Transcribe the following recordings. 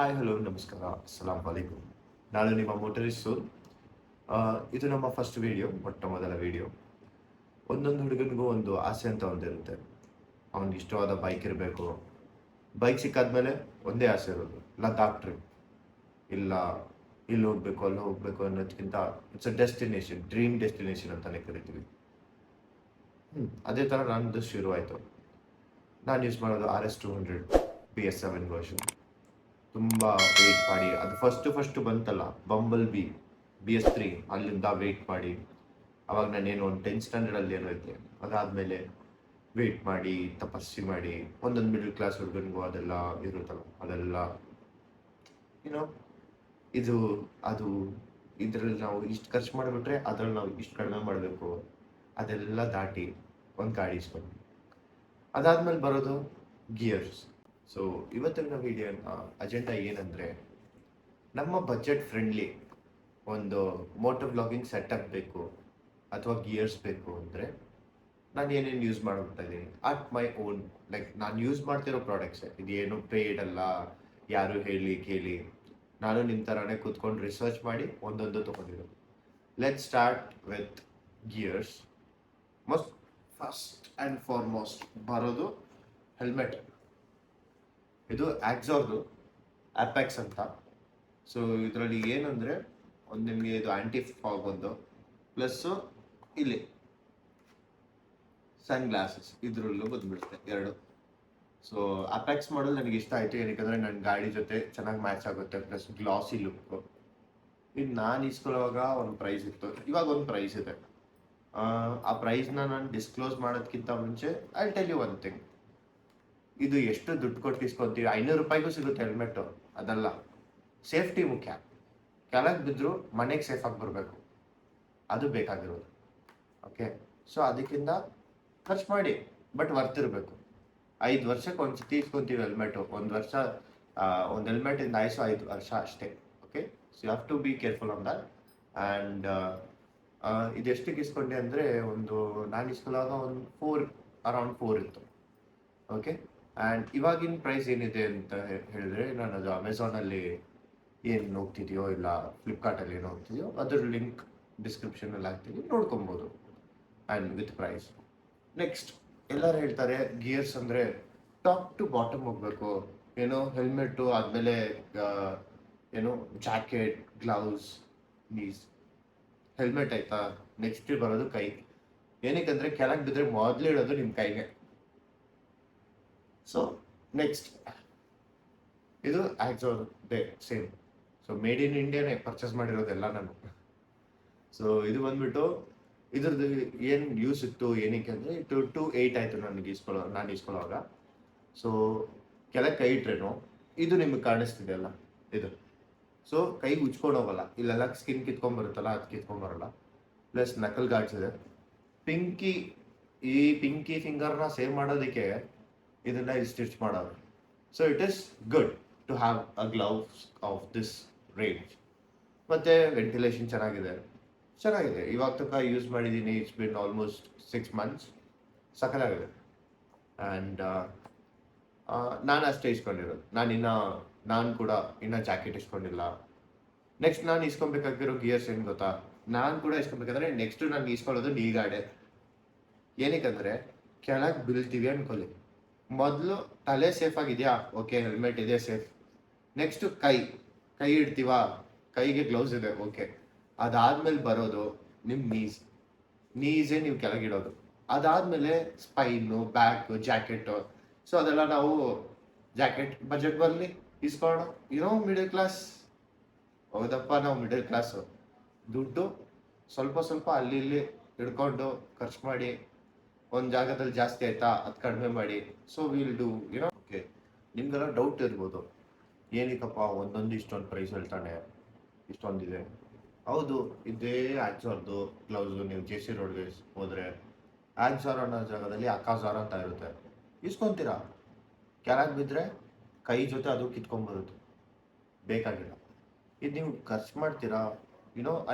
Hi hello ನಮಸ್ಕಾರ ಅಸ್ಸಲಾಂ ವಲೈಕುಮ್. ನಾನು ನಿಮ್ಮ ಮೋಟರಿಸ್ಟ್ ಸೋಲ್. ಇದು ನಮ್ಮ ಫಸ್ಟ್ ವಿಡಿಯೋ, ಮೊಟ್ಟ ಮೊದಲ ವಿಡಿಯೋ. ಒಂದೊಂದು ಹುಡುಗನಿಗೂ ಒಂದು ಆಸೆ ಅಂತ ಒಂದಿರುತ್ತೆ. ಅವನಿಗೆ ಇಷ್ಟವಾದ ಬೈಕ್ ಇರಬೇಕು. ಬೈಕ್ ಸಿಕ್ಕಾದ್ಮೇಲೆ ಒಂದೇ ಆಸೆ ಇರೋದು, ಲದ್ದಾಖ್ ಟ್ರಿಪ್, ಇಲ್ಲ ಇಲ್ಲಿ ಹೋಗ್ಬೇಕು ಅಲ್ಲಿ ಹೋಗ್ಬೇಕು ಅನ್ನೋದಕ್ಕಿಂತ it's a destination, dream destination ಅಂತಾನೆ ಕರಿತೀವಿ. ಅದೇ ಥರ ನನ್ನದು ಶುರು ಆಯಿತು. ನಾನು ಯೂಸ್ ಮಾಡೋದು RS 200 BS7 ವರ್ಷನ್. ತುಂಬ ವೆಯ್ಟ್ ಮಾಡಿ, ಅದು ಫಸ್ಟ್ ಬಂತಲ್ಲ ಬಂಬಲ್ BS3, ಅಲ್ಲಿಂದ ವೆಯ್ಟ್ ಮಾಡಿ. ಅವಾಗ ನಾನೇನು ಒಂದು 10th ಸ್ಟ್ಯಾಂಡರ್ಡಲ್ಲಿ ಏನೋ ಇದ್ದೆ. ಅದಾದಮೇಲೆ ವೆಯ್ಟ್ ಮಾಡಿ ತಪಸ್ಸಿ ಮಾಡಿ ಒಂದೊಂದು ಮಿಡಲ್ ಕ್ಲಾಸ್ ಹುಡುಗನಿಗೂ ಅದೆಲ್ಲ ಇರುತ್ತಲ್ಲ, ಅದೆಲ್ಲ ಏನೋ ಇದು ಅದು ಇದರಲ್ಲಿ ನಾವು ಇಷ್ಟು ಖರ್ಚು ಮಾಡಿಬಿಟ್ರೆ ಅದರಲ್ಲಿ ನಾವು ಇಷ್ಟು ಕಡಿಮೆ ಮಾಡಬೇಕು, ಅದೆಲ್ಲ ದಾಟಿ ಒಂದು ಗಾಡಿ ಇಸ್ಕೊಂಡು. ಅದಾದ್ಮೇಲೆ ಬರೋದು ಗಿಯರ್ಸ್. ಸೊ ಇವತ್ತಿನ ವಿಡಿಯೋ ಅಜೆಂಡಾ ಏನಂದರೆ, ನಮ್ಮ ಬಜೆಟ್ ಫ್ರೆಂಡ್ಲಿ ಒಂದು ಮೋಟರ್ ವ್ಲಾಗಿಂಗ್ ಸೆಟಪ್ ಬೇಕು ಅಥವಾ ಗಿಯರ್ಸ್ ಬೇಕು ಅಂದರೆ ನಾನು ಏನೇನು ಯೂಸ್ ಮಾಡ್ತಾ ಇದ್ದೀನಿ ಅಟ್ ಮೈ ಓನ್, ಲೈಕ್ ನಾನು ಯೂಸ್ ಮಾಡ್ತಿರೋ ಪ್ರಾಡಕ್ಟ್ಸೇ. ಇದೇನು ಪೇಯ್ಡ್ ಅಲ್ಲ, ಯಾರು ಹೇಳಿ ಕೇಳಿ, ನಾನು ನಿಮ್ಮ ಥರನೇ ಕೂತ್ಕೊಂಡು ರಿಸರ್ಚ್ ಮಾಡಿ ಒಂದೊಂದು ತೊಗೊಂಡಿರೋದು. Let start with gears. First and foremost ಬರೋದು ಹೆಲ್ಮೆಟ್. ಇದು ಆಕ್ಸಾರ್ದು ಅಪೆಕ್ಸ್ ಅಂತ. ಸೊ ಇದರಲ್ಲಿ ಏನಂದರೆ, ಒಂದು ನಿಮಗೆ ಇದು ಆ್ಯಂಟಿ ಫಾಗ್ ಒಂದು, ಪ್ಲಸ್ಸು ಇಲ್ಲಿ ಸನ್ ಗ್ಲಾಸಸ್ ಇದರಲ್ಲೂ ಬಂದುಬಿಡುತ್ತೆ ಎರಡು. ಸೊ ಅಪೆಕ್ಸ್ ಮಾಡಲ್ ನನಗೆ ಇಷ್ಟ ಆಯಿತು, ಏನಕ್ಕೆ ನನ್ನ ಗಾಡಿ ಜೊತೆ ಚೆನ್ನಾಗಿ ಮ್ಯಾಚ್ ಆಗುತ್ತೆ, ಪ್ಲಸ್ ಗ್ಲಾಸಿ ಲುಕ್ಕು. ಇದು ನಾನು ಇಸ್ಕೊಳ್ಳೋವಾಗ ಒಂದು ಪ್ರೈಸ್ ಇತ್ತು, ಇವಾಗ ಒಂದು ಪ್ರೈಸ್ ಇದೆ. ಆ ಪ್ರೈಸ್ನ ನಾನು ಡಿಸ್ಕ್ಲೋಸ್ ಮಾಡೋದಕ್ಕಿಂತ ಮುಂಚೆ I tell you one thing. ಇದು ಎಷ್ಟು ದುಡ್ಡು ಕೊಟ್ಟು ಇಸ್ಕೊತೀವಿ, 500 ರೂಪಾಯಿಗೂ ಸಿಗುತ್ತೆ ಹೆಲ್ಮೆಟ್ಟು. ಅದಲ್ಲ, ಸೇಫ್ಟಿ ಮುಖ್ಯ. ಕೆಳಗೆ ಬಿದ್ದರೂ ಮನೆಗೆ ಸೇಫಾಗಿ ಬರಬೇಕು, ಅದು ಬೇಕಾಗಿರೋದು. ಓಕೆ, ಸೊ ಅದಕ್ಕಿಂತ ಖರ್ಚು ಮಾಡಿ, ಬಟ್ ವರ್ತ್ ಇರಬೇಕು. 5 ವರ್ಷಕ್ಕೆ ಒಂದು ಸತಿ ಇಸ್ಕೊತೀವಿ ಹೆಲ್ಮೆಟು. ಒಂದು ವರ್ಷ ಒಂದು ಹೆಲ್ಮೆಟಿಂದ ಆಯಿಸು 5 ವರ್ಷ ಅಷ್ಟೇ. Okay, so you have to be careful on that. And ಇದೆಷ್ಟಕ್ಕೆ ಇಸ್ಕೊಂಡೆ ಅಂದರೆ, ನಾನು ಇಸ್ಕೊಳ್ಳೋವಾಗ ಒಂದು ಅರೌಂಡ್ 4 ಇತ್ತು. ಓಕೆ, ಆ್ಯಂಡ್ ಇವಾಗಿನ ಪ್ರೈಸ್ ಏನಿದೆ ಅಂತ ಹೇಳಿದ್ರೆ, ನಾನು ಅದು ಅಮೆಝಾನಲ್ಲಿ ಏನು ಹೋಗ್ತಿದೆಯೋ ಇಲ್ಲ ಫ್ಲಿಪ್ಕಾರ್ಟಲ್ಲಿ ಏನು ಹೋಗ್ತಿದೆಯೋ ಅದ್ರ ಲಿಂಕ್ ಡಿಸ್ಕ್ರಿಪ್ಷನಲ್ಲಿ ಹಾಕ್ತೀನಿ, ನೋಡ್ಕೊಬೋದು. And with price. ನೆಕ್ಸ್ಟ್, ಎಲ್ಲರೂ ಹೇಳ್ತಾರೆ ಗಿಯರ್ಸ್ ಅಂದರೆ ಟಾಪ್ ಟು ಬಾಟಮ್ ಹೋಗಬೇಕು, ಏನೋ ಹೆಲ್ಮೆಟ್ಟು ಆದಮೇಲೆ ಏನೋ ಜಾಕೆಟ್, ಗ್ಲೌಸ್, ನೀಸ್. ಹೆಲ್ಮೆಟ್ ಆಯಿತಾ, ನೆಕ್ಸ್ಟ್ ಬರೋದು ಕೈ. ಏನಕ್ಕೆ ಕೆಳಗೆ ಬಿದ್ದರೆ ಮೊದಲು ಇಡೋದು ನಿಮ್ಮ ಕೈಗೆ. ಸೊ ನೆಕ್ಸ್ಟ್, ಇದು Axor same. So made in ಇಂಡಿಯಾನೇ ಪರ್ಚೇಸ್ ಮಾಡಿರೋದೆಲ್ಲ ನಾನು. ಸೊ ಇದು ಬಂದ್ಬಿಟ್ಟು ಇದ್ರದ್ದು ಏನು ಯೂಸ್ ಇತ್ತು ಏನಕ್ಕೆ ಅಂದರೆ, 2 to 8 ಆಯಿತು ನಾನು ಇಸ್ಕೊಳ್ಳೋವಾಗ. ಸೊ ಕೆಳಗೆ ಕೈ ಇಟ್ರೇನು ಇದು ನಿಮಗೆ ಕಾಣಿಸ್ತಿದೆ ಅಲ್ಲ, ಇದು. ಸೊ ಕೈಗೆ ಉಚ್ಕೊಂಡು ಹೋಗಲ್ಲ, ಇಲ್ಲೆಲ್ಲ ಸ್ಕಿನ್ ಕಿತ್ಕೊಂಡ್ಬರುತ್ತಲ್ಲ, ಅದು ಕಿತ್ಕೊಂಡ್ಬರಲ್ಲ. ಪ್ಲಸ್ ನಕಲ್ ಗಾರ್ಡ್ಸ್ ಇದೆ. ಈ ಪಿಂಕಿ ಫಿಂಗರ್ನ ಸೇವ್ ಮಾಡೋದಕ್ಕೆ ಇದನ್ನ ಸ್ಟಿಚ್ ಮಾಡೋದು. So it is good to have a gloves of this range. ಮತ್ತು ವೆಂಟಿಲೇಷನ್ ಚೆನ್ನಾಗಿದೆ. ಇವಾಗ ತನಕ ಯೂಸ್ ಮಾಡಿದ್ದೀನಿ. It's been almost 6 months. ಸಕ್ಕತ್ತಾಗಿದೆ. ಆ್ಯಂಡ್ ನಾನು ಅಷ್ಟೇ ಇಸ್ಕೊಂಡಿರೋದು. ನಾನು ಕೂಡ ಇನ್ನೂ ಜಾಕೆಟ್ ಇಸ್ಕೊಂಡಿಲ್ಲ. ನೆಕ್ಸ್ಟ್ ನಾನು ಇಸ್ಕೊಬೇಕಾಗಿರೋ ಗಿಯರ್ಸ್ ಏನು ಗೊತ್ತಾ, ನಾನು ಕೂಡ ಇಸ್ಕೊಬೇಕಾದ್ರೆ ನೆಕ್ಸ್ಟು ನಾನು ಇಸ್ಕೊಳ್ಳೋದು ನೀ ಗಾಡೆ. ಏನಕ್ಕಂದರೆ, ಕೆಳಗೆ ಬೀಳ್ತೀವಿ ಅನ್ಕೊಳ್ಳಿ, ಮೊದಲು ತಲೆ ಸೇಫ್ ಆಗಿದೆಯಾ, ಓಕೆ ಹೆಲ್ಮೆಟ್ ಇದೆ ಸೇಫ್. ನೆಕ್ಸ್ಟು ಕೈ ಇಡ್ತೀವಾ, ಕೈಗೆ ಗ್ಲೌಸ್ ಇದೆ, ಓಕೆ. ಅದಾದ್ಮೇಲೆ ಬರೋದು ನಿಮ್ಮ ನೀಸೇ ನೀವು ಕೆಳಗಿಡೋದು. ಅದಾದಮೇಲೆ ಸ್ಪೈನು, ಬ್ಯಾಕು, ಜಾಕೆಟು. ಸೊ ಅದೆಲ್ಲ ನಾವು ಜಾಕೆಟ್ ಬಜೆಟ್ ಬರಲಿ ಇಸ್ಕೊಳ್ಳೋಣ. ಮಿಡಲ್ ಕ್ಲಾಸ್, ಹೌದಪ್ಪ, ನಾವು ಮಿಡಲ್ ಕ್ಲಾಸು. ದುಡ್ಡು ಸ್ವಲ್ಪ ಅಲ್ಲಿ ಇಲ್ಲಿ ಹಿಡ್ಕೊಂಡು ಖರ್ಚು ಮಾಡಿ, ಒಂದು ಜಾಗದಲ್ಲಿ ಜಾಸ್ತಿ ಆಯಿತಾ ಅದು ಕಡಿಮೆ ಮಾಡಿ. So will do okay. ನಿಮ್ಗೆಲ್ಲ ಡೌಟ್ ಇರ್ಬೋದು, ಏನಕ್ಕಪ್ಪ ಒಂದೊಂದು ಇಷ್ಟೊಂದು ಪ್ರೈಸ್ ಹೇಳ್ತಾನೆ, ಇಷ್ಟೊಂದಿದೆ. ಹೌದು, ಇದೇ ಆಕ್ಸಾರ್ದು ಗ್ಲೌಸು. ನೀವು JC ರೋಡ್ಗೆ ಹೋದರೆ ಆಕ್ಸಾರ್ ಅನ್ನೋ ಜಾಗದಲ್ಲಿ ಅಕಾಜಾರ್ ಅಂತ ಇರುತ್ತೆ, ಇಸ್ಕೊತೀರಾ. ಕೆಳಗೆ ಬಿದ್ದರೆ ಕೈ ಜೊತೆ ಅದು ಕಿತ್ಕೊಂಡ್ಬರುತ್ತೆ, ಬೇಕಾಗಿಲ್ಲ. ಇದು ನೀವು ಖರ್ಚು ಮಾಡ್ತೀರಾ.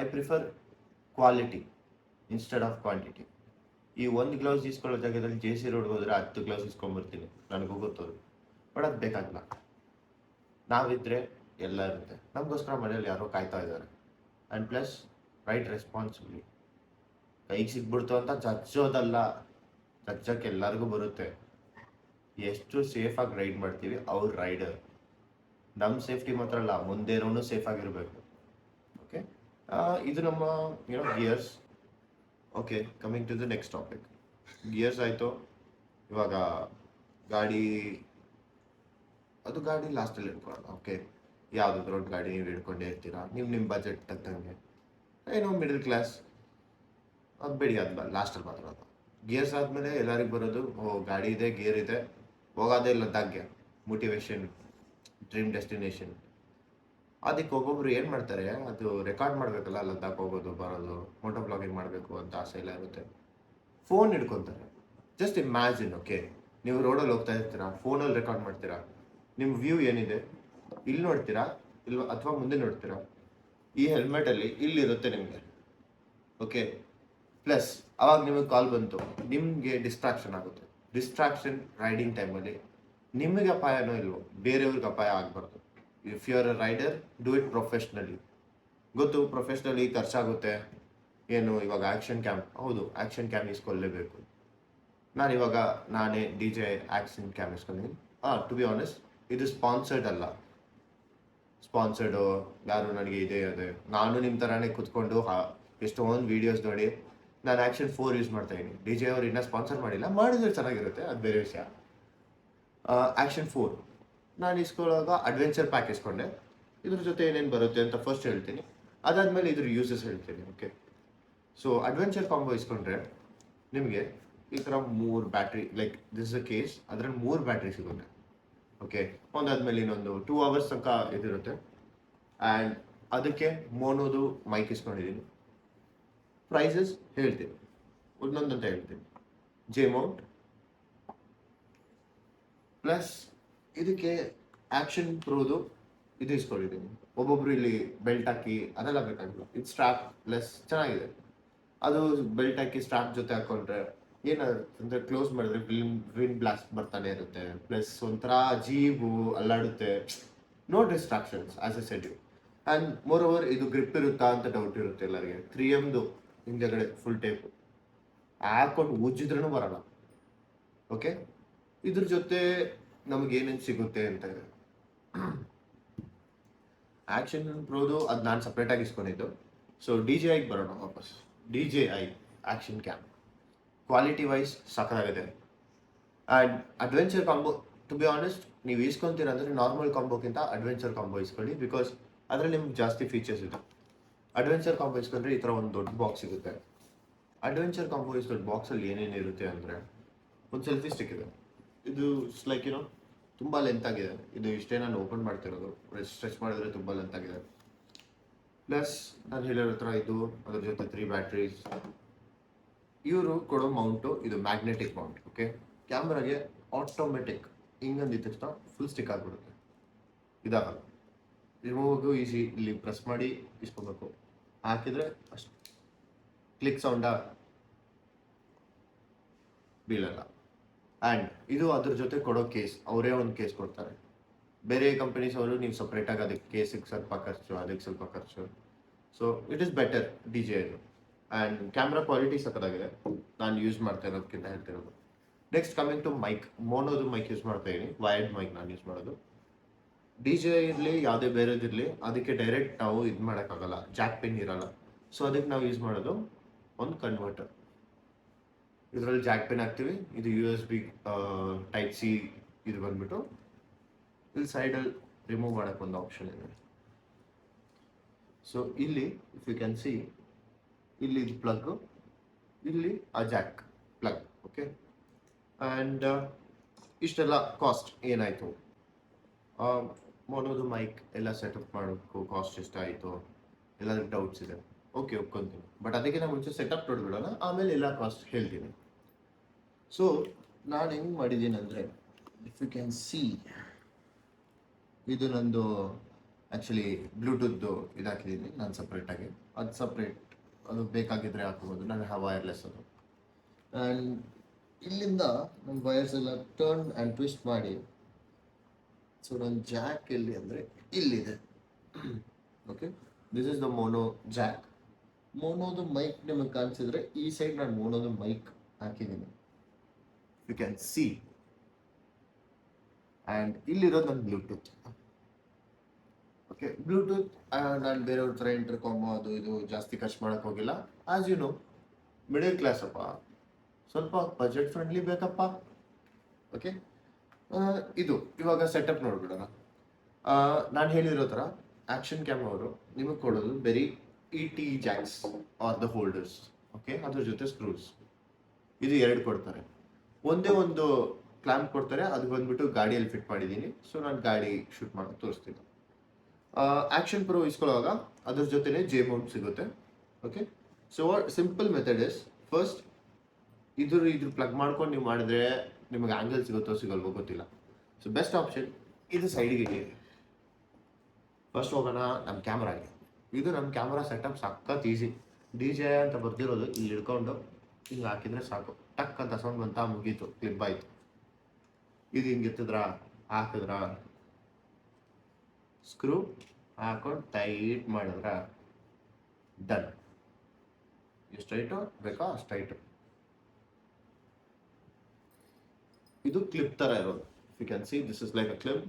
I prefer quality instead of quantity. ಈ ಒಂದು ಗ್ಲೌಸ್ ಇಸ್ಕೊಳ್ಳೋ ಜಾಗದಲ್ಲಿ JC ರೋಡ್ಗೆ ಹೋದರೆ 10 ಗ್ಲೌಸ್ ಇಸ್ಕೊಂಡ್ಬರ್ತೀನಿ, ನನಗೂ ಗೊತ್ತದು. ಬಟ್ ಅದು ಬೇಕಾಗಿಲ್ಲ. ನಾವಿದ್ರೆ ಎಲ್ಲ ಇರುತ್ತೆ. ನಮಗೋಸ್ಕರ ಮನೇಲಿ ಯಾರೋ ಕಾಯ್ತಾ ಇದ್ದಾರೆ. And plus right responsibly. ಕೈಗೆ ಸಿಗ್ಬಿಡ್ತು ಅಂತ ಚಚ್ಚೋದಲ್ಲ, ಚಚ್ಚಕ್ಕೆ ಎಲ್ಲರಿಗೂ ಬರುತ್ತೆ. ಎಷ್ಟು ಸೇಫಾಗಿ ರೈಡ್ ಮಾಡ್ತೀವಿ ಅವ್ರ ರೈಡರ್. ನಮ್ಮ ಸೇಫ್ಟಿ ಮಾತ್ರ ಅಲ್ಲ, ಮುಂದೆ ಇರೋನು ಸೇಫ್ ಆಗಿರಬೇಕು. ಓಕೆ, ಇದು ನಮ್ಮ gears. Okay, coming to the next topic. Gears ಆಯಿತು. ಇವಾಗ ಗಾಡಿ ಲಾಸ್ಟಲ್ಲಿ ಇಟ್ಕೊಳ್ಳೋಣ. ಓಕೆ, ಯಾವುದು ದೊಡ್ಡ ಗಾಡಿ ನೀವು ಹಿಡ್ಕೊಂಡೇ ಇರ್ತೀರಾ, ನಿಮ್ಮ ಬಜೆಟ್ ತಕ್ಕಂಗೆ. ಏನೋ ಮಿಡಲ್ ಕ್ಲಾಸ್, ಅದು ಬೇಡಿ, ಅದು ಲಾಸ್ಟಲ್ಲಿ ಮಾತಾಡೋದು. ಗಿಯರ್ಸ್ ಆದಮೇಲೆ ಎಲ್ಲರಿಗೂ ಬರೋದು, ಗಾಡಿ ಇದೆ, ಗೇರ್ ಇದೆ, ಹೋಗೋದೇ ಲದ್ದಾಖ್ಗೆ, ಮೋಟಿವೇಶನ್, ಡ್ರೀಮ್ ಡೆಸ್ಟಿನೇಷನ್. ಅದಕ್ಕೆ ಒಬ್ಬೊಬ್ರು ಏನು ಮಾಡ್ತಾರೆ, ಅದು ರೆಕಾರ್ಡ್ ಮಾಡಬೇಕಲ್ಲ, ಲದ್ದಾಖ್ ಹೋಗೋದು ಬರೋದು, ಫೋಟೋ ಬ್ಲಾಗಿಂಗ್ ಮಾಡಬೇಕು ಅಂತ ಆಸೆ ಎಲ್ಲ ಇರುತ್ತೆ. ಫೋನ್ ಹಿಡ್ಕೊತಾರೆ. ಜಸ್ಟ್ ಇಮ್ಯಾಜಿನ್, ಓಕೆ, ನೀವು ರೋಡಲ್ಲಿ ಹೋಗ್ತಾ ಇರ್ತೀರಾ, ಫೋನಲ್ಲಿ ರೆಕಾರ್ಡ್ ಮಾಡ್ತೀರಾ. ನಿಮ್ಮ ವ್ಯೂ ಏನಿದೆ, ಇಲ್ಲಿ ನೋಡ್ತೀರಾ ಇಲ್ಲ ಅಥವಾ ಮುಂದೆ ನೋಡ್ತೀರಾ. ಈ ಹೆಲ್ಮೆಟಲ್ಲಿ ಇಲ್ಲಿರುತ್ತೆ ನಿಮಗೆ. ಓಕೆ, ಪ್ಲಸ್ ಅವಾಗ ನಿಮಗೆ ಕಾಲ್ ಬಂತು, ನಿಮಗೆ ಡಿಸ್ಟ್ರಾಕ್ಷನ್ ಆಗುತ್ತೆ. ಡಿಸ್ಟ್ರಾಕ್ಷನ್ ರೈಡಿಂಗ್ ಟೈಮಲ್ಲಿ ನಿಮಗೆ ಅಪಾಯನೋ ಇಲ್ವೋ, ಬೇರೆಯವ್ರಿಗೆ ಅಪಾಯ ಆಗಬಾರ್ದು. If you are a rider, do it professionally. ಗೊತ್ತು, ಪ್ರೊಫೆಷ್ನಲಿ ಖರ್ಚಾಗುತ್ತೆ. ಏನು ಇವಾಗ ಆ್ಯಕ್ಷನ್ ಕ್ಯಾಮ್, ಹೌದು, ಆ್ಯಕ್ಷನ್ ಕ್ಯಾಮ್ ಇಸ್ಕೊಳ್ಳೇಬೇಕು. ನಾನೇ DJ ಆ್ಯಕ್ಷನ್ ಕ್ಯಾಮ್ ಇಸ್ಕೊಂಡಿದ್ದೀನಿ. ಟು ಬಿ ಆನೆಸ್ಟ್, ಇದು ಸ್ಪಾನ್ಸರ್ಡ್ ಅಲ್ಲ. ಸ್ಪಾನ್ಸರ್ಡು ಯಾರು ನನಗೆ ಇದೆ ಅದೇ, ನಾನು ನಿಮ್ಮ ಥರನೇ ಕೂತ್ಕೊಂಡು ಎಷ್ಟೊಂದು ವೀಡಿಯೋಸ್ ನೋಡಿ ನಾನು ಆ್ಯಕ್ಷನ್ 4 ಯೂಸ್ ಮಾಡ್ತಾಯಿದ್ದೀನಿ. DJ ಅವ್ರು ಇನ್ನೂ ಸ್ಪಾನ್ಸರ್ ಮಾಡಿಲ್ಲ, ಮಾಡಿದ್ರೆ ಚೆನ್ನಾಗಿರುತ್ತೆ, ಅದು ಬೇರೆ ವಿಷಯ. ಆ್ಯಕ್ಷನ್ 4 ನಾನು ಇಸ್ಕೊಳ್ಳೋವಾಗ ಅಡ್ವೆಂಚರ್ ಪ್ಯಾಕ್ ಇಸ್ಕೊಂಡೆ. ಇದ್ರ ಜೊತೆ ಏನೇನು ಬರುತ್ತೆ ಅಂತ ಫಸ್ಟ್ ಹೇಳ್ತೀನಿ, ಅದಾದಮೇಲೆ ಇದ್ರ ಯೂಸಸ್ ಹೇಳ್ತೀನಿ. ಓಕೆ, ಸೊ ಅಡ್ವೆಂಚರ್ ಕಾಂಬೋ ಇಸ್ಕೊಂಡ್ರೆ ನಿಮಗೆ ಈ ಥರ 3 battery, like this is a case, ಅದರಲ್ಲಿ 3 ಬ್ಯಾಟ್ರಿ ಸಿಗುತ್ತೆ. ಓಕೆ, ಒಂದಾದ್ಮೇಲೆ ಇನ್ನೊಂದು 2 hours ತನಕ ಇದಿರುತ್ತೆ. ಆ್ಯಂಡ್ ಅದಕ್ಕೆ ಮೋನೋದು ಮೈಕ್ ಇಸ್ಕೊಂಡಿದ್ದೀನಿ. ಪ್ರೈಸಸ್ ಹೇಳ್ತೀನಿ, ಒಂದೊಂದಂತ ಹೇಳ್ತೀನಿ. ಜೆ ಮೌಂಟ್ ಪ್ಲಸ್ ಇದಕ್ಕೆ ಆ್ಯಕ್ಷನ್ ಪ್ರೋದು ಇದು ಇಸ್ಕೊಂಡಿದ್ದೀನಿ. ಒಬ್ಬೊಬ್ರು ಇಲ್ಲಿ ಬೆಲ್ಟ್ ಹಾಕಿ ಅದೆಲ್ಲ ಬೇಕಾಗಿಲ್ಲ, ಇದು ಸ್ಟ್ರಾಪ್ ಪ್ಲಸ್ ಚೆನ್ನಾಗಿದೆ. ಅದು ಬೆಲ್ಟ್ ಹಾಕಿ ಸ್ಟ್ರಾಪ್ ಜೊತೆ ಹಾಕೊಂಡ್ರೆ ಏನಾಗುತ್ತೆ ಕ್ಲೋಸ್ ಮಾಡಿದ್ರೆ ವಿಂಡ್ ಬ್ಲಾಸ್ಟ್ ಬರ್ತಾನೆ ಇರುತ್ತೆ. ಪ್ಲಸ್ ಒಂಥರ ಅಜೀಬು ಅಲ್ಲಾಡುತ್ತೆ. No distractions as a said. And moreover ಇದು ಗ್ರಿಪ್ ಇರುತ್ತಾ ಅಂತ ಡೌಟ್ ಇರುತ್ತೆ ಎಲ್ಲರಿಗೆ. 3Mದು ಹಿಂದೆಗಡೆ ಫುಲ್ ಟೇಪ್ ಹಾಕೊಂಡು ಉಜ್ಜಿದ್ರೂ ಬರೋಲ್ಲ. ಓಕೆ, ಇದ್ರ ಜೊತೆ ನಮಗೇನೇನು ಸಿಗುತ್ತೆ ಅಂತ ಇದೆ. ಆ್ಯಕ್ಷನ್ ಪ್ರೋದು ಅದು ನಾನು ಸಪ್ರೇಟಾಗಿ ಇಸ್ಕೊಂಡಿದ್ದು. ಸೊ DJIಗೆ ಬರೋಣ ವಾಪಸ್. DJI action cam quality wise ಸಕ್ಕತ್ತಾಗಿದೆ. And adventure combo, to be honest, ನೀವು ಇಸ್ಕೊತೀರ ಅಂದರೆ ನಾರ್ಮಲ್ ಕಾಂಬೋಕ್ಕಿಂತ ಅಡ್ವೆಂಚರ್ ಕಾಂಬೋ ಇಸ್ಕೊಳ್ಳಿ, ಬಿಕಾಸ್ ಅದರಲ್ಲಿ ನಿಮ್ಗೆ ಜಾಸ್ತಿ ಫೀಚರ್ಸ್ ಇದೆ. ಅಡ್ವೆಂಚರ್ ಕಾಂಬೋ ಇಸ್ಕೊಂಡ್ರೆ ಈ ಥರ ಒಂದು ದೊಡ್ಡ ಬಾಕ್ಸ್ ಸಿಗುತ್ತೆ. ಅಡ್ವೆಂಚರ್ ಕಾಂಬೋ ಇಸ್ಕೊಂಡು ಬಾಕ್ಸಲ್ಲಿ ಏನೇನು ಇರುತ್ತೆ ಅಂದರೆ, ಒಂದು ಸೆಲ್ಫಿ ಸ್ಟಿಕ್ ಇದೆ. ಇದು ಲೈಕ್ ತುಂಬ ಲೆಂತ್ ಆಗಿದೆ. ಇದು ಇಷ್ಟೇ ನಾನು ಓಪನ್ ಮಾಡ್ತಿರೋದು, ಸ್ಟ್ರೆಚ್ ಮಾಡಿದ್ರೆ ತುಂಬ ಲೆಂತ್ ಆಗಿದೆ. ಪ್ಲಸ್ ನಾನು ಹೇಳಿರೋ ಹತ್ರ ಇದು, ಅದ್ರ ಜೊತೆ 3 ಬ್ಯಾಟ್ರೀಸ್. ಇವರು ಕೊಡೋ ಮೌಂಟು ಇದು ಮ್ಯಾಗ್ನೆಟಿಕ್ ಮೌಂಟ್. ಓಕೆ, ಕ್ಯಾಮ್ರಾಗೆ ಆಟೋಮೆಟಿಕ್ ಹಿಂಗಂದಿದ ತಕ್ಷಣ ಫುಲ್ ಸ್ಟಿಕ್ ಆಗಿಬಿಡುತ್ತೆ. ಇದಾಗಲ್ಲ, ರಿಮೂವ್ಗೂ ಈಸಿ. ಇಲ್ಲಿ ಪ್ರೆಸ್ ಮಾಡಿ ಇಸ್ಕೊಬೇಕು, ಹಾಕಿದರೆ ಅಷ್ಟು ಕ್ಲಿಕ್ ಸೌಂಡ ಬೀಳಲ್ಲ. ಆ್ಯಂಡ್ ಇದು ಅದ್ರ ಜೊತೆ ಕೊಡೋ ಕೇಸ್, ಅವರೇ ಒಂದು ಕೇಸ್ ಕೊಡ್ತಾರೆ. ಬೇರೆ ಕಂಪನೀಸ್ ಅವರು ನೀವು ಸಪ್ರೇಟಾಗಿ ಅದಕ್ಕೆ ಕೇಸಿಗೆ ಸ್ವಲ್ಪ ಖರ್ಚು, ಅದಕ್ಕೆ ಸ್ವಲ್ಪ ಖರ್ಚು. So it is better DJI. And camera quality ಸಕ್ಕತ್ತಾಗಿದೆ, ನಾನು ಯೂಸ್ ಮಾಡ್ತಾ ಇರೋದಕ್ಕಿಂತ ಹೇಳ್ತಿರೋದು. ನೆಕ್ಸ್ಟ್ ಕಮಿಂಗ್ ಟು ಮೈಕ್, ಮೋನೋದು ಮೈಕ್ ಯೂಸ್ ಮಾಡ್ತಾ ಇದ್ದೀನಿ. ವೈರ್ಡ್ ಮೈಕ್ ನಾನು ಯೂಸ್ ಮಾಡೋದು. DJI ಇರಲಿ ಯಾವುದೇ ಬೇರೆದಿರಲಿ, ಅದಕ್ಕೆ ಡೈರೆಕ್ಟ್ ನಾವು ಇದು ಮಾಡೋಕ್ಕಾಗಲ್ಲ, ಜಾಕ್ ಪಿನ್ ಇರಲ್ಲ. ಸೊ ಅದಕ್ಕೆ ನಾವು ಯೂಸ್ ಮಾಡೋದು ಒಂದು ಕನ್ವರ್ಟರ್. ಇದರಲ್ಲಿ ಜಾಕ್ ಪಿನ್ ಹಾಕ್ತೀವಿ. ಇದು USB Type-C ಇದು ಬಂದ್ಬಿಟ್ಟು ಇಲ್ಲಿ ಸೈಡಲ್ಲಿ ರಿಮೂವ್ ಮಾಡೋಕ್ಕೆ ಒಂದು ಆಪ್ಷನ್ ಇದೆ. ಸೊ ಇಲ್ಲಿ ಇಫ್ ಯು ಕ್ಯಾನ್ ಸಿ, ಇಲ್ಲಿ ಇದು ಪ್ಲಗ್ಗು, ಇಲ್ಲಿ ಆ ಜಾಕ್ ಪ್ಲಗ್. ಓಕೆ, ಆ್ಯಂಡ್ ಇಷ್ಟೆಲ್ಲ ಕಾಸ್ಟ್ ಏನಾಯಿತು, ಮೋನೋದು ಮೈಕ್ ಎಲ್ಲ ಸೆಟಪ್ ಮಾಡೋಕ್ಕೂ ಕಾಸ್ಟ್ ಎಷ್ಟಾಯಿತು, ಎಲ್ಲದಕ್ಕೆ ಡೌಟ್ಸ್ ಇದೆ. ಓಕೆ, ಒಪ್ಕೊತೀನಿ. ಬಟ್ ಅದಕ್ಕಿಂತ ಮುಂಚೆ ಸೆಟಪ್ ನೋಡ್ಬಿಡೋಣ, ಆಮೇಲೆ ಎಲ್ಲ ಕಾಸ್ಟ್ ಹೇಳ್ತೀನಿ. ಸೊ ನಾನು ಹೆಂಗೆ ಮಾಡಿದ್ದೀನಿ ಅಂದರೆ, ಇಫ್ ಯು ಕ್ಯಾನ್ ಸಿ, ಇದು ನಂದು ಆ್ಯಕ್ಚುಲಿ ಬ್ಲೂಟೂತ್ದು ಇದು ಹಾಕಿದ್ದೀನಿ ನಾನು ಸಪ್ರೇಟಾಗಿ. ಅದು ಸಪ್ರೇಟ್, ಅದು ಬೇಕಾಗಿದ್ದರೆ ಹಾಕೋಬೋದು. ನಾನು ವೈರ್ಲೆಸ್ ಅದು. ಆ್ಯಂಡ್ ಇಲ್ಲಿಂದ ನನ್ನ ವೈರ್ಸ್ ಎಲ್ಲ ಟರ್ನ್ ಆ್ಯಂಡ್ ಟ್ವಿಸ್ಟ್ ಮಾಡಿ, ಸೊ ನನ್ನ ಜಾಕ್ ಎಲ್ಲಿ ಅಂದರೆ ಇಲ್ಲಿದೆ. Okay, this is the mono jack. ಮೋನೋದು ಮೈಕ್ ನಿಮಗೆ ಕಾಣಿಸಿದ್ರೆ ಈ ಸೈಡ್ ನಾನು ಮೋನೋದು ಮೈಕ್ ಹಾಕಿದ್ದೀನಿ, ಯು ಕ್ಯಾನ್ ಸಿ. ಆ್ಯಂಡ್ ಇಲ್ಲಿರೋದು ನನ್ನ ಬ್ಲೂಟೂತ್. ಓಕೆ, ಬ್ಲೂಟೂತ್ ನಾನು ಬೇರೆಯವ್ರ ಥರ ಇಂಟರ್ಕಾಮು ಅದು ಇದು ಜಾಸ್ತಿ ಖರ್ಚು ಮಾಡೋಕ್ಕೆ ಹೋಗಿಲ್ಲ. As you know, middle class ಅಪ್ಪ, ಸ್ವಲ್ಪ ಬಜೆಟ್ ಫ್ರೆಂಡ್ಲಿ ಬೇಕಪ್ಪ. ಓಕೆ, ಇದು ಇವಾಗ ಸೆಟಪ್ ನೋಡ್ಬಿಡೋಣ. ನಾನು ಹೇಳಿರೋ ಥರ ಆ್ಯಕ್ಷನ್ ಕ್ಯಾಮ್ರಾ ಅವರು ನಿಮಗೆ ಕೊಡೋದು ಬರೀ ET Jacks are the holders. Okay, ಅದ್ರ ಜೊತೆ ಸ್ಕ್ರೂಸ್, ಇದು ಎರಡು ಕೊಡ್ತಾರೆ. ಒಂದೇ ಒಂದು ಕ್ಲಾಂಪ್ ಕೊಡ್ತಾರೆ, ಅದು ಬಂದ್ಬಿಟ್ಟು ಗಾಡಿಯಲ್ಲಿ ಫಿಟ್ ಮಾಡಿದ್ದೀನಿ. ಸೊ ನಾನು ಗಾಡಿ ಶೂಟ್ ಮಾಡೋದು ತೋರಿಸ್ತೀನಿ. ಆ್ಯಕ್ಷನ್ ಪ್ರೋ ಇಸ್ಕೊಳ್ಳುವಾಗ ಅದ್ರ ಜೊತೆನೇ ಜೆ ಮೌಂಟ್ ಸಿಗುತ್ತೆ. Okay, so simple method is, first ಇದ್ರ ಪ್ಲಗ್ ಮಾಡ್ಕೊಂಡು ನೀವು ಮಾಡಿದ್ರೆ ನಿಮಗೆ ಆ್ಯಂಗಲ್ ಸಿಗುತ್ತೋ ಸಿಗಲ್ವೋ ಗೊತ್ತಿಲ್ಲ. ಸೊ ಬೆಸ್ಟ್ ಆಪ್ಷನ್ ಇದು ಸೈಡಿಗೆ ಇಡಿ. ಫಸ್ಟ್ ಹೋಗೋಣ ನಮ್ಮ ಕ್ಯಾಮ್ರಾಗೆ. ಇದು ನಮ್ಮ ಕ್ಯಾಮ್ರಾ ಸೆಟಪ್ ಸಖತ್ ಈಸಿ. DJ ಅಂತ ಬರ್ದಿರೋದು ಇಲ್ಲಿ ಹಿಡ್ಕೊಂಡು ಹಿಂಗೆ ಹಾಕಿದರೆ ಸಾಕು, ಟಕ್ ಅಂತ ಸೌಂಡ್ ಬಂತ, ಮುಗೀತು, ಕ್ಲಿಪ್ ಆಯಿತು. ಇದು ಹಿಂಗೆ ಎತ್ತಿದ್ರ ಹಾಕಿದ್ರ ಸ್ಕ್ರೂ ಹಾಕೊಂಡು ಟೈಟ್ ಮಾಡಿದ್ರ ಡನ್. ಎಷ್ಟು ಟೈಟು ಬೇಕೋ ಅಷ್ಟು ಟೈಟು. ಇದು ಕ್ಲಿಪ್ ಥರ ಇರೋದು. You can see this is like a clip.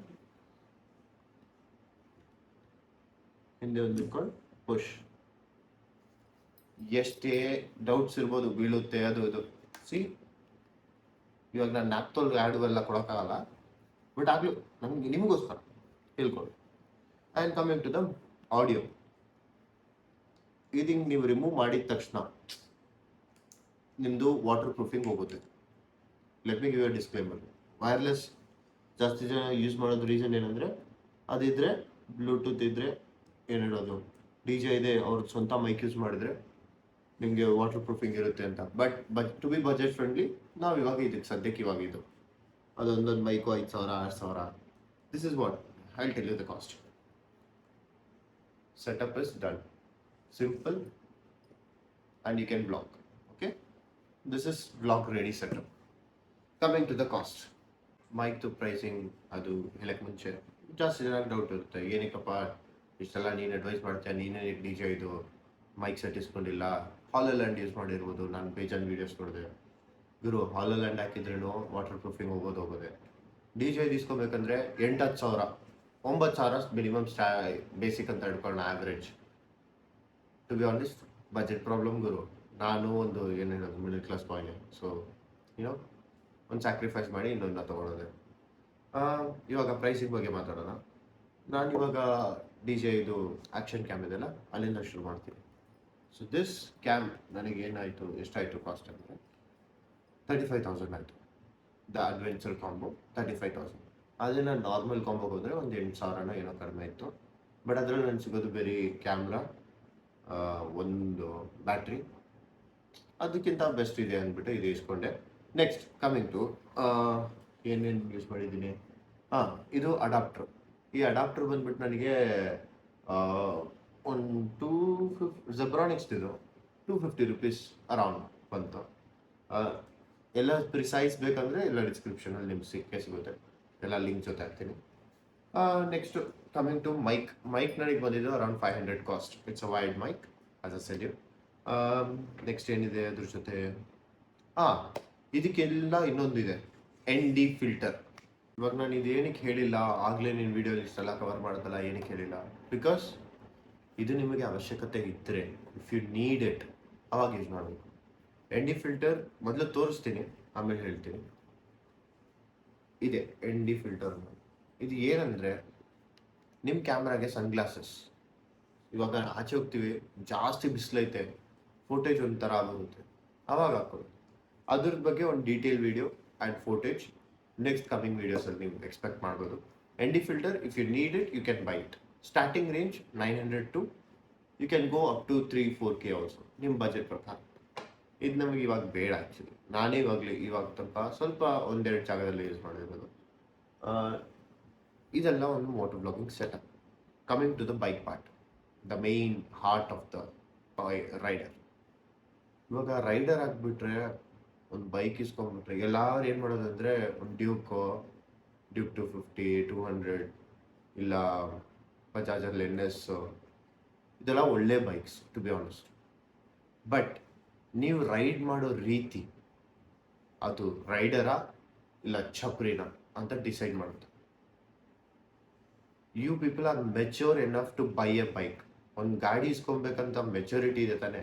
ಹಿಂದೆ ಒಂದು ಇಟ್ಕೊಂಡು ಪುಷ್. ಎಷ್ಟೇ ಡೌಟ್ಸ್ ಇರ್ಬೋದು, ಬೀಳುತ್ತೆ ಅದು ಇದು. ಸಿ, ಇವಾಗ ನಾನು ನ್ಯಾಪ್ತೋಲ್ ಆ್ಯಡು ಎಲ್ಲ ಕೊಡೋಕ್ಕಾಗಲ್ಲ, ಬಟ್ ಆಗಲೂ ನಮಗೆ ನಿಮಗೋಸ್ಕರ ಹೇಳ್ಕೊಳ್ಳಿ. And coming to the audio, ಇದು ಹಿಂಗೆ ನೀವು ರಿಮೂವ್ ಮಾಡಿದ ತಕ್ಷಣ ನಿಮ್ಮದು ವಾಟರ್ ಪ್ರೂಫಿಂಗ್ ಹೋಗುತ್ತೆ. Let me give a disclaimer. Wireless ಜಾಸ್ತಿ ಜನ ಯೂಸ್ ಮಾಡೋದು ರೀಸನ್ ಏನಂದರೆ, ಅದಿದ್ದರೆ ಬ್ಲೂಟೂತ್ ಇದ್ದರೆ ಏನು ಹೇಳೋದು, DJ ಇದೆ ಅವ್ರ ಸ್ವಂತ ಮೈಕ್ ಯೂಸ್ ಮಾಡಿದರೆ ನಿಮಗೆ ವಾಟರ್ ಪ್ರೂಫಿಂಗ್ ಇರುತ್ತೆ ಅಂತ. But to be budget friendly ನಾವು ಇವಾಗ ಇದಕ್ಕೆ ಸದ್ಯಕ್ಕೆ ಇವಾಗ ಇದು ಅದೊಂದೊಂದು mic 5,000 6,000. This is what I will tell you the cost. Setup is done. Simple and you can vlog. Okay, this is vlog ready setup. Coming to the cost, mic to pricing ಅದು ಹೇಳಕ್ಕೆ ಮುಂಚೆ ಜಾಸ್ತಿ ಜನ doubt ಇರುತ್ತೆ, ಏನಕ್ಕಪ್ಪ ಇಷ್ಟೆಲ್ಲ ನೀನು advice ಮಾಡ್ತೀಯ, ನೀನೇ DJ ಇದು ಮೈಕ್ ಸೆಟ್ ಇಸ್ಕೊಂಡಿಲ್ಲ, ಹಾಲೋಲ್ಯಾಂಡ್ ಯೂಸ್ ಮಾಡಿರ್ಬೋದು. ನಾನು ಬೇಜಾನ್ ವೀಡಿಯೋಸ್ ನೋಡಿದೆ, ಗುರು ಹಾಲೋಲ್ಯಾಂಡ್ ಹಾಕಿದ್ರೂ ವಾಟರ್ ಪ್ರೂಫಿಂಗ್ ಹೋಗೋದೆ. DJ ಇಸ್ಕೊಬೇಕಂದ್ರೆ 8-10 ಸಾವಿರ 9,000 ಮಿನಿಮಮ್ ಬೇಸಿಕ್ ಅಂತ ಹಿಡ್ಕೊಳ್ಳೋಣ, average. To be honest budget problem ಗುರು. ನಾನು ಒಂದು ಏನು ಹೇಳೋದು ಮಿಡಲ್ ಕ್ಲಾಸ್ ಬಾಯ್ನೆ. ಸೊ ಏನೋ ಒಂದು ಸ್ಯಾಕ್ರಿಫೈಸ್ ಮಾಡಿ ಇನ್ನೊಂದು ತೊಗೊಳೋದೆ. ಇವಾಗ ಪ್ರೈಸಿಂಗ್ ಬಗ್ಗೆ ಮಾತಾಡೋಣ. ನಾನು ಇವಾಗ DJ ಇದು ಆ್ಯಕ್ಷನ್ ಕ್ಯಾಮ್ ಇದೆಲ್ಲ ಅಲ್ಲಿಂದ ಶುರು ಮಾಡ್ತೀನಿ. ಸೊ ದಿಸ್ ಕ್ಯಾಮ್ ನನಗೆ ಏನಾಯಿತು, ಎಷ್ಟಾಯಿತು ಕಾಸ್ಟ್ ಅಂದರೆ 35,000 ಆಯಿತು. The adventure combo 35,000. ಅದೇ ನಾನು ನಾರ್ಮಲ್ ಕಾಂಬೋಗೆ ಹೋದರೆ ಒಂದು 8,000 ಏನೋ ಕಡಿಮೆ ಇತ್ತು. ಬಟ್ ಅದರಲ್ಲಿ ನನಗೆ ಸಿಗೋದು ಬರೀ ಕ್ಯಾಮ್ರಾ, ಒಂದು ಬ್ಯಾಟ್ರಿ, ಅದಕ್ಕಿಂತ ಬೆಸ್ಟ್ ಇದೆ ಅಂದ್ಬಿಟ್ಟು ಇದು ಇಸ್ಕೊಂಡೆ. ನೆಕ್ಸ್ಟ್ ಕಮಿಂಗ್ ಟು ಏನೇನು ಯೂಸ್ ಮಾಡಿದ್ದೀನಿ. ಇದು ಅಡಾಪ್ಟ್ರು. ಈ ಅಡಾಪ್ಟರ್ ಬಂದ್ಬಿಟ್ಟು ನನಗೆ ಒಂದು 250 ಜೆಬ್ರಾನಿಕ್ಸ್ ಇದು 250 ರೂಪೀಸ್ ಅರೌಂಡ್ ಬಂತು. ಎಲ್ಲ ಪ್ರಿಸೈಸ್ ಬೇಕಂದರೆ ಎಲ್ಲ ಡಿಸ್ಕ್ರಿಪ್ಷನಲ್ಲಿ ನಿಮ್ಗೆ ಸಿಗುತ್ತೆ, ಎಲ್ಲ ಲಿಂಕ್ ಜೊತೆ ಹಾಕ್ತೀನಿ. ನೆಕ್ಸ್ಟು ಕಮಿಂಗ್ ಟು ಮೈಕ್ ನನಗೆ ಬಂದಿದ್ದು around 500 cost. It's a wide mic as I said. Next ಏನಿದೆ ಅದ್ರ ಜೊತೆ, ಇದಕ್ಕೆಲ್ಲ ಇನ್ನೊಂದಿದೆ, ND ಫಿಲ್ಟರ್. ಇವಾಗ ನಾನು ಇದೇನಕ್ಕೆ ಹೇಳಿಲ್ಲ, ಆಗಲೇ ನೀನು ವೀಡಿಯೋಲಿ ಇಷ್ಟೆಲ್ಲ ಕವರ್ ಮಾಡೋದಲ್ಲ, ಏನಕ್ಕೆ ಹೇಳಿಲ್ಲ, ಬಿಕಾಸ್ ಇದು ನಿಮಗೆ ಅವಶ್ಯಕತೆ ಇದ್ದರೆ, ಇಫ್ ಯು ನೀಡ್ ಇಟ್ ಅವಾಗ ಯೂಸ್ ಮಾಡಬೇಕು. ND ಫಿಲ್ಟರ್ ಮೊದಲು ತೋರಿಸ್ತೀನಿ, ಆಮೇಲೆ ಹೇಳ್ತೀನಿ. ಇದೆ ND ಫಿಲ್ಟರ್. ಇದು ಏನಂದರೆ ನಿಮ್ಮ ಕ್ಯಾಮ್ರಾಗೆ ಸನ್ಗ್ಲಾಸಸ್. ಇವಾಗ ಆಚೆ ಹೋಗ್ತೀವಿ, ಜಾಸ್ತಿ ಬಿಸಿಲೈತೆ, ಫೋಟೇಜ್ ಒಂಥರ ಆಗೋಗುತ್ತೆ, ಅವಾಗ ಹಾಕೋದು. ಅದ್ರ ಬಗ್ಗೆ ಒಂದು detail video and footage next coming ವೀಡಿಯೋಸಲ್ಲಿ ನೀವು ಎಕ್ಸ್ಪೆಕ್ಟ್ ಮಾಡ್ಬೋದು. ND filter if you need it you can buy it. Starting range 900 to you can go up to 3-4K also, ನಿಮ್ಮ ಬಜೆಟ್ ಪ್ರಕಾರ. ಇದು ನಮಗೆ ಇವಾಗ ಬೇಡ ಆ್ಯಕ್ಚುಲಿ. ನಾನೇ ಇವಾಗ ತನಕ ಸ್ವಲ್ಪ ಒಂದೆರಡು ಜಾಗದಲ್ಲಿ ಯೂಸ್ ಮಾಡಿರೋದು. ಇದೆಲ್ಲ ಒಂದು moto blogging setup. Coming to the bike part, the main heart of the rider. ಇವಾಗ ರೈಡರ್ ಆಗಿಬಿಟ್ರೆ, ಒಂದು ಬೈಕ್ ಇಸ್ಕೊಂಡ್ಬಿಟ್ರೆ ಎಲ್ಲರೂ ಏನು ಮಾಡೋದಂದರೆ ಒಂದು ಡ್ಯೂಕ್ 250, 200 ಇಲ್ಲ ಬಜಾಜಲ್ಲಿ NS ಇದೆಲ್ಲ ಒಳ್ಳೆ bikes to be honest. But ನೀವು ರೈಡ್ ಮಾಡೋ ರೀತಿ ಅದು ರೈಡರಾ ಇಲ್ಲ ಛಪ್ರಿನ ಅಂತ ಡಿಸೈಡ್ ಮಾಡುತ್ತೆ. You people are mature enough to buy a bike. ಒಂದು ಗಾಡಿ ಇಸ್ಕೊಬೇಕಂತ ಮೆಚುರಿಟಿ ಇದೆ ತಾನೆ.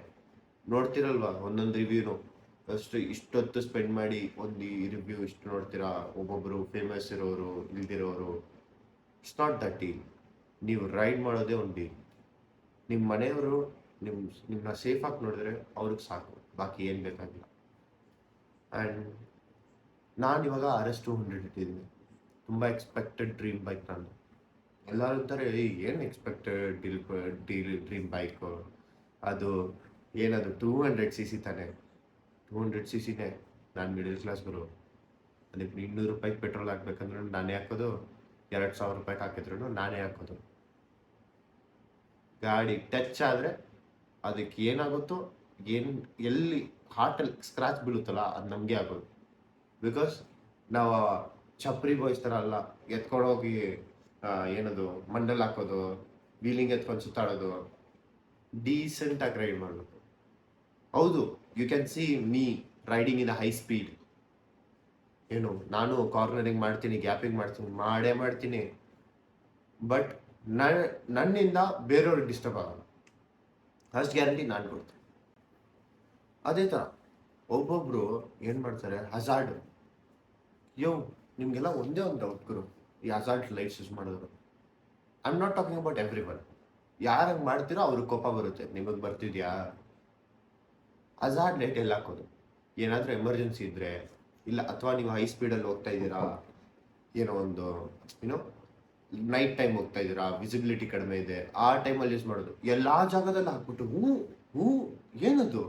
ನೋಡ್ತಿರಲ್ವಾ ಒಂದೊಂದು ರಿವ್ಯೂನು, ಅಷ್ಟು ಇಷ್ಟೊತ್ತು ಸ್ಪೆಂಡ್ ಮಾಡಿ ಒಂದು ರಿವ್ಯೂ ಇಷ್ಟು ನೋಡ್ತೀರಾ. ಒಬ್ಬೊಬ್ಬರು ಫೇಮಸ್ ಇರೋರು ಇಲ್ದಿರೋರು. It's not that deal. ನೀವು ರೈಡ್ ಮಾಡೋದೇ ಒಂದು ಡೀಲ್. ನಿಮ್ಮ ಮನೆಯವರು ನಿಮ್ಮನ್ನ ಸೇಫಾಗಿ ನೋಡಿದ್ರೆ ಅವ್ರಿಗೆ ಸಾಕು, ಬಾಕಿ ಏನು ಬೇಕಾಗಿಲ್ಲ. ಆ್ಯಂಡ್ ನಾನು ಇವಾಗ RS200 ಇಟ್ಟಿದ್ದೀನಿ. ತುಂಬ ಎಕ್ಸ್ಪೆಕ್ಟೆಡ್ ಡ್ರೀಮ್ ಬೈಕ್ ನಂದು. ಎಲ್ಲರೂ ಅಂತಾರೆ ಏನು ಎಕ್ಸ್ಪೆಕ್ಟೆಡ್ ಡ್ರೀಮ್ ಬೈಕು, ಅದು ಏನದು 200cc ತಾನೆ. 200cc ನಾನು ಮಿಡಲ್ ಕ್ಲಾಸ್ ಗುರು. ಅದಕ್ಕೆ 200 ರೂಪಾಯಿಗೆ ಪೆಟ್ರೋಲ್ ಹಾಕ್ಬೇಕಂದ್ರೆ ನಾನೇ ಹಾಕೋದು, 2000 ರೂಪಾಯಿಗೆ ಹಾಕಿದ್ರು ನಾನೇ ಹಾಕೋದು. ಗಾಡಿ ಟಚ್ ಆದರೆ ಅದಕ್ಕೆ ಏನಾಗುತ್ತೋ, ಎಲ್ಲಿ ಹಾರ್ಟಲ್ಲಿ ಸ್ಕ್ರಾಚ್ ಬೀಳುತ್ತಲ್ಲ ಅದು ನಮಗೆ ಆಗೋದು. ಬಿಕಾಸ್ ನಾವು ಛಪ್ರಿ ಬಾಯ್ಸ್ ಥರ ಅಲ್ಲ, ಎತ್ಕೊಂಡೋಗಿ ಏನದು ಮಂಡಲ್ ಹಾಕೋದು, ವೀಲಿಂಗ್ ಎತ್ಕೊಂಡು ಸುತ್ತಾಡೋದು. ಡೀಸೆಂಟಾಗಿ ರೈಡ್ ಮಾಡಬೇಕು. ಹೌದು, you can see me riding in high speed. ಏನು ನಾನು ಕಾರ್ನರಿಂಗ್ ಮಾಡ್ತೀನಿ, ಗ್ಯಾಪಿಂಗ್ ಮಾಡ್ತೀನಿ. ಬಟ್ ನನ್ನಿಂದ ಬೇರೆಯವ್ರಿಗೆ ಡಿಸ್ಟರ್ಬ್ ಆಗಲ್ಲ, ಅಷ್ಟು ಗ್ಯಾರಂಟಿ ನಾನು ಕೊಡ್ತೀನಿ. ಅದೇ ಥರ ಒಬ್ಬೊಬ್ಬರು ಏನು ಮಾಡ್ತಾರೆ, ಹಜಾರ್ಡ್. ನಿಮಗೆಲ್ಲ ಒಂದೇ ಒಂದು ಡೌಟ್ ಗುರು, ಈ ಹಜಾರ್ಡ್ ಲೈಟ್ಸ್ ಯೂಸ್ ಮಾಡಿದ್ರು. I am not talking about everyone. ಯಾರಂಗೆ ಮಾಡ್ತೀರೋ ಅವ್ರಿಗೆ ಕೋಪ ಬರುತ್ತೆ. ನಿಮಗೆ ಬರ್ತಿದ್ಯಾ? ಹಜಾರ್ಡ್ ಲೈಟ್ ಎಲ್ಲ ಹಾಕೋದು ಏನಾದರೂ ಎಮರ್ಜೆನ್ಸಿ ಇದ್ದರೆ, ಇಲ್ಲ ಅಥವಾ ನೀವು ಹೈ ಸ್ಪೀಡಲ್ಲಿ ಹೋಗ್ತಾ ಇದ್ದೀರಾ, ಏನೋ ಒಂದು ನೈಟ್ ಟೈಮ್ ಹೋಗ್ತಾ ಇದ್ದೀರಾ, ವಿಸಿಬಿಲಿಟಿ ಕಡಿಮೆ ಇದೆ, ಆ ಟೈಮಲ್ಲಿ ಯೂಸ್ ಮಾಡೋದು. ಎಲ್ಲ ಜಾಗದಲ್ಲಿ ಹಾಕ್ಬಿಟ್ಟು ಹ್ಞೂ ಏನದು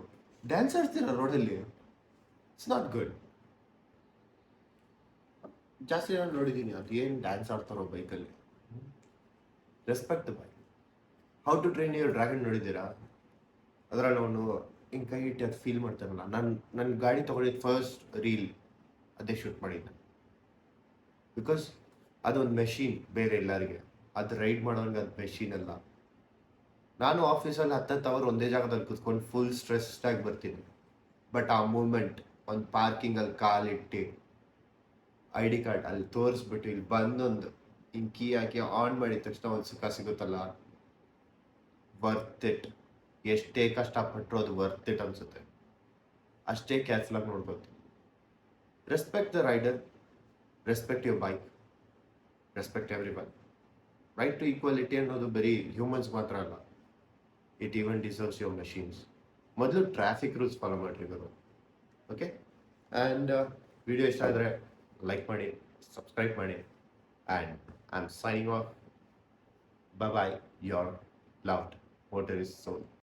ಡ್ಯಾನ್ಸ್ ಆಡ್ತೀರಾ ರೋಡಲ್ಲಿ? It's not good. ಜಾಸ್ತಿ ನಾನು ನೋಡಿದ್ದೀನಿ ಅದು ಏನು ಡ್ಯಾನ್ಸ್ ಆಡ್ತಾರೋ ಬೈಕಲ್ಲಿ. Respect bike. How to train your dragon ನೋಡಿದ್ದೀರಾ? ಅದರಲ್ಲಿ ಅವನು ಹಿಂಗೆ ಕೈ ಇಟ್ಟು ಅದು ಫೀಲ್ ಮಾಡ್ತಾರಲ್ಲ. ನನ್ನ ಗಾಡಿ ತೊಗೊಂಡಿದ್ದು ಫಸ್ಟ್ ರೀಲ್ ಅದೇ ಶೂಟ್ ಮಾಡಿದ್ದೆ. ಬಿಕಾಸ್ ಅದೊಂದು ಮೆಷಿನ್ ಬೇರೆ ಎಲ್ಲರಿಗೆ, ಅದು ರೈಡ್ ಮಾಡೋಂಗೆ ಅದು ಮೆಷಿನ್ ಅಲ್ಲ. ನಾನು ಆಫೀಸಲ್ಲಿ 10 ಅವರ್ ಒಂದೇ ಜಾಗದಲ್ಲಿ ಕೂತ್ಕೊಂಡು ಫುಲ್ ಸ್ಟ್ರೆಸ್ಡಾಗಿ ಬರ್ತೀನಿ. ಬಟ್ ಆ ಮೂಮೆಂಟ್ ಒಂದು ಪಾರ್ಕಿಂಗಲ್ಲಿ ಕಾಲಿಟ್ಟು ID ಕಾರ್ಡ್ ಅಲ್ಲಿ ತೋರಿಸ್ಬಿಟ್ಟು ಇಲ್ಲಿ ಬಂದೊಂದು ಹಿಂಗೆ ಕೀ ಹಾಕಿ ಆನ್ ಮಾಡಿದ ತಕ್ಷಣ ಒಂದು ಸುಖ ಸಿಗುತ್ತಲ್ಲ, ವರ್ತ್ ಇಟ್. ಎಷ್ಟೇ ಕಷ್ಟಪಟ್ಟರು ಅದು ವರ್ತ್ ಇಟ್ ಅನಿಸುತ್ತೆ. ಅಷ್ಟೇ ಕೇರ್ಫುಲ್ಲಾಗಿ ನೋಡ್ಬೋದು. Respect the rider, respect your bike, respect everyone. Right to equality ಅನ್ನೋದು ಬರೀ ಹ್ಯೂಮನ್ಸ್ ಮಾತ್ರ ಅಲ್ಲ, it even deserves your machines. ಮೊದಲು ಟ್ರಾಫಿಕ್ ರೂಲ್ಸ್ ಫಾಲೋ ಮಾಡಿರೋದು. ಓಕೆ, ಆ್ಯಂಡ್ ವಿಡಿಯೋ ಇಷ್ಟ ಆದರೆ ಲೈಕ್ ಮಾಡಿ, ಸಬ್ಸ್ಕ್ರೈಬ್ ಮಾಡಿ, and I am signing off. Bye bye, your loved motorist soul.